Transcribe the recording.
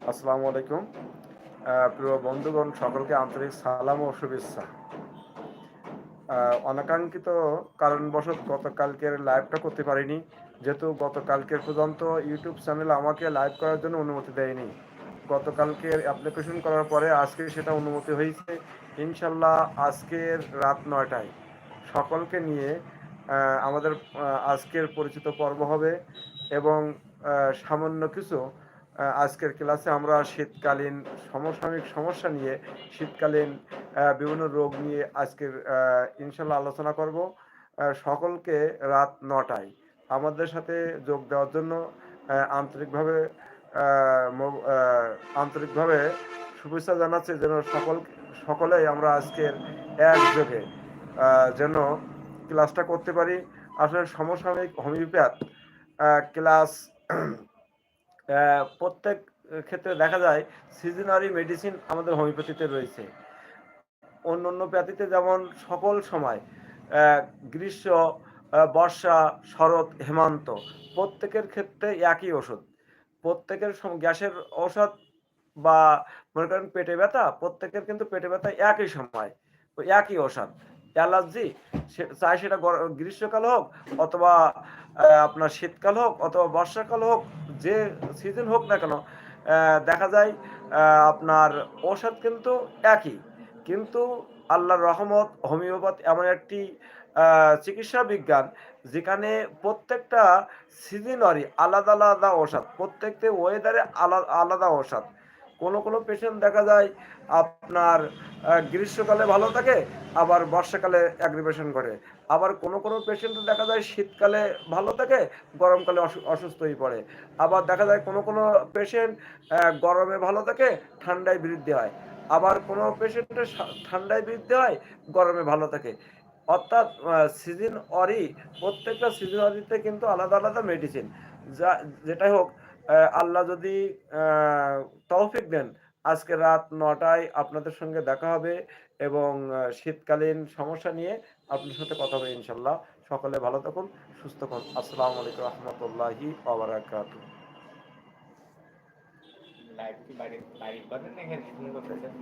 আসসালামু আলাইকুম। প্রিয় বন্ধুগণ, সকলকে আন্তরিক সালাম ও শুভেচ্ছা। অনাকাঙ্ক্ষিত কারণবশত গতকালকের লাইভটা করতে পারিনি। যেহেতু গতকালকের পর্যন্ত ইউটিউব চ্যানেল আমাকে লাইভ করার জন্য অনুমতি দেয়নি। গতকালকের অ্যাপ্লিকেশন করার পরে আজকে সেটা অনুমতি হয়েছে। ইনশাল্লাহ আজকের রাত ৯টায় সকলকে নিয়ে আমাদের আজকের পরিচিত পর্ব হবে এবং সামান্য কিছু আজকের ক্লাসে আমরা শীতকালীন সমসাময়িক সমস্যা নিয়ে, শীতকালীন বিভিন্ন রোগ নিয়ে আজকের ইনশাল্লাহ আলোচনা করব। সকলকে রাত ৯টায় আমাদের সাথে যোগ দেওয়ার জন্য আন্তরিকভাবে আহ, ম- আহ, আন্তরিকভাবে শুভেচ্ছা জানাচ্ছি, যেন সকলেই আমরা আজকের একযোগে যেন ক্লাসটা করতে পারি। আসলে সমসাময়িক হোমিওপ্যাথ ক্লাস প্রত্যেক ক্ষেত্রে দেখা যায় সিজনারি মেডিসিন আমাদের হোমিওপ্যাথিতে রয়েছে। অন্য অন্য প্যাথিতে যেমন সকল সময় গ্রীষ্ম, বর্ষা, শরৎ, হেমন্ত প্রত্যেকের ক্ষেত্রে একই ওষুধ। প্রত্যেকের গ্যাসের ঔষধ বা মনে করেন পেটে ব্যথা, প্রত্যেকের কিন্তু পেটে ব্যথা একই সময়, ওই একই ওষুধ। অ্যালার্জি চাই সেটা গ্রীষ্মকাল হোক অথবা আপনার শীতকাল হোক অথবা বর্ষাকাল হোক, যে সিজন হোক না কেন, দেখা যায় আপনার ঔষধ কিন্তু একই। কিন্তু আল্লাহর রহমত, হোমিওপ্যাথ এমন একটি চিকিৎসা বিজ্ঞান যেখানে প্রত্যেকটা সিজনারি আলাদা আলাদা ঔষধ, প্রত্যেকটা ওয়েদারে আলাদা আলাদা ঔষধ। কোনো কোনো পেশেন্ট দেখা যায় আপনার গ্রীষ্মকালে ভালো থাকে, আবার বর্ষাকালে অ্যাগ্রিভেশন করে। আবার কোনো কোনো পেশেন্ট দেখা যায় শীতকালে ভালো থাকে, গরমকালে অসুস্থ হয়ে পড়ে। আবার দেখা যায় কোনো কোনো পেশেন্ট গরমে ভালো থাকে, ঠান্ডায় বৃদ্ধি হয়। আবার কোনো পেশেন্টের ঠান্ডায় বৃদ্ধি হয়, গরমে ভালো থাকে। অর্থাৎ সিজন অরি, প্রত্যেকটা সিজন অরিতে কিন্তু আলাদা আলাদা মেডিসিন। যা যেটাই হোক, আল্লাহ যদি তৌফিক দেন, আজকে রাত ৯টায় আপনাদের সঙ্গে দেখা হবে এবং শীতকালীন সমস্যা নিয়ে আপনার সাথে কথা হবে ইনশাল্লাহ। সকলে ভালো থাকুন, সুস্থ থাকুন। আসসালামু আলাইকুম রহমতুল্লাহি ওয়া লাইভ কি বাইরে বাইরে করেন না এখানে শুরু করতেছেন?